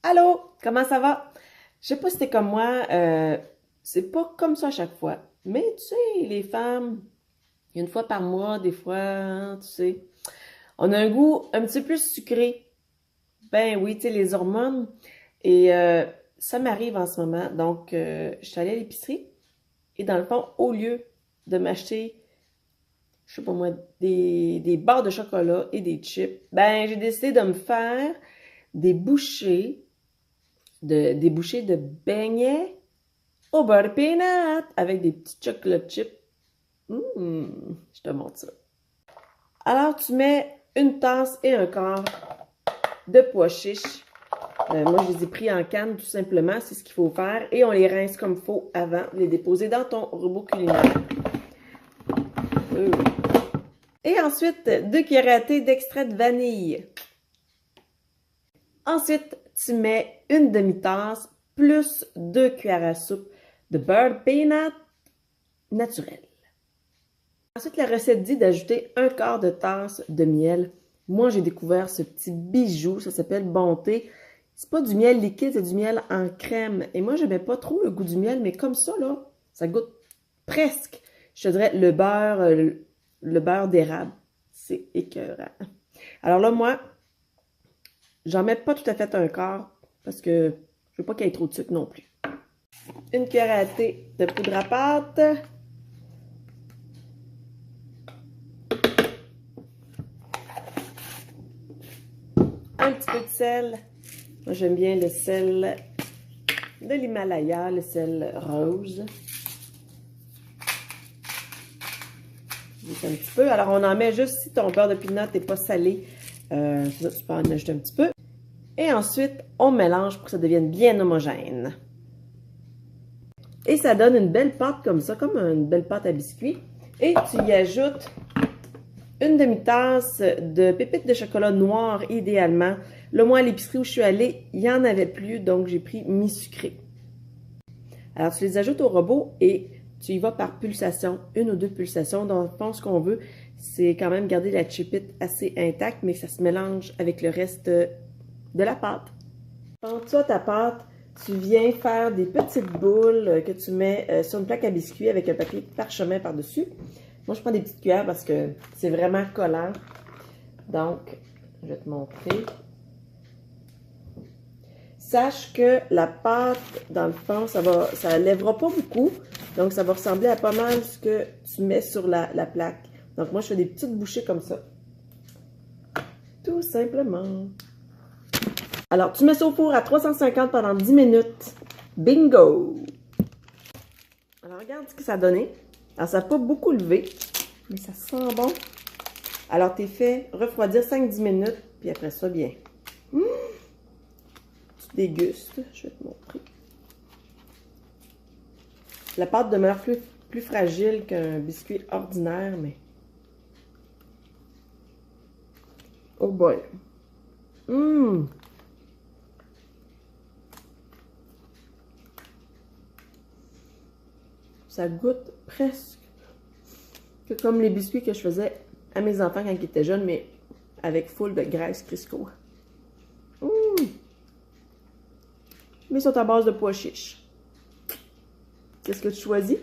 Allô, comment ça va? Je sais pas si t'es comme moi, c'est pas comme ça à chaque fois. Mais tu sais, les femmes, une fois par mois, des fois, hein, tu sais, on a un goût un petit peu plus sucré. Ben oui, tu sais, les hormones. Et ça m'arrive en ce moment. Donc, je suis allée à l'épicerie et dans le fond, au lieu de m'acheter, je sais pas moi, des barres de chocolat et des chips, ben j'ai décidé de me faire des bouchées, des bouchées de beignets au beurre de peanut avec des petits chocolate chips. Je te montre ça. Alors, tu mets une tasse et un quart de pois chiches. Moi, je les ai pris en canne, tout simplement. C'est ce qu'il faut faire. Et on les rince comme il faut avant de les déposer dans ton robot culinaire. Euh. Et ensuite, 2 cuillères à thé d'extrait de vanille. Ensuite, tu mets une demi-tasse plus 2 cuillères à soupe de beurre de peanut naturel. Ensuite, la recette dit d'ajouter un quart de tasse de miel. Moi, j'ai découvert ce petit bijou, ça s'appelle Bonté. C'est pas du miel liquide, c'est du miel en crème. Et moi, je n'aimais pas trop le goût du miel, mais comme ça, là, ça goûte presque, je te dirais, le beurre d'érable. C'est écœurant. Alors là, moi, j'en mets pas tout à fait un quart parce que je veux pas qu'il y ait trop de sucre non plus. Une cuillère à thé de poudre à pâte. Un petit peu de sel. Moi, j'aime bien le sel de l'Himalaya, le sel rose. Juste un petit peu. Alors, on en met juste si ton beurre de pinot n'est pas salé. Ça, tu peux en ajouter un petit peu. Et ensuite, on mélange pour que ça devienne bien homogène. Et ça donne une belle pâte comme ça, comme une belle pâte à biscuits. Et tu y ajoutes une demi-tasse de pépites de chocolat noir, idéalement. Là, moi, à l'épicerie où je suis allée, il n'y en avait plus, donc j'ai pris mi-sucré. Alors, tu les ajoutes au robot et tu y vas par pulsation, une ou deux pulsations. Dans le fond, ce qu'on veut, c'est quand même garder la chipite assez intacte, mais que ça se mélange avec le reste de la pâte. Pendant ça, ta pâte, tu viens faire des petites boules que tu mets sur une plaque à biscuits avec un papier parchemin par-dessus. Moi, je prends des petites cuillères parce que c'est vraiment collant. Donc, je vais te montrer. Sache que la pâte, dans le fond, ça lèvera pas beaucoup. Donc, ça va ressembler à pas mal ce que tu mets sur la plaque. Donc, moi, je fais des petites bouchées comme ça. Tout simplement. Alors, tu mets ça au four à 350 pendant 10 minutes. Bingo! Alors, regarde ce que ça a donné. Alors, ça n'a pas beaucoup levé, mais ça sent bon. Alors, t'es fait refroidir 5-10 minutes, puis après ça, bien. Tu dégustes. Je vais te montrer. La pâte demeure plus fragile qu'un biscuit ordinaire, mais... Oh boy! Ça goûte presque comme les biscuits que je faisais à mes enfants quand ils étaient jeunes, mais avec full de graisse Crisco. Mais ils sont à base de pois chiches. Qu'est-ce que tu choisis?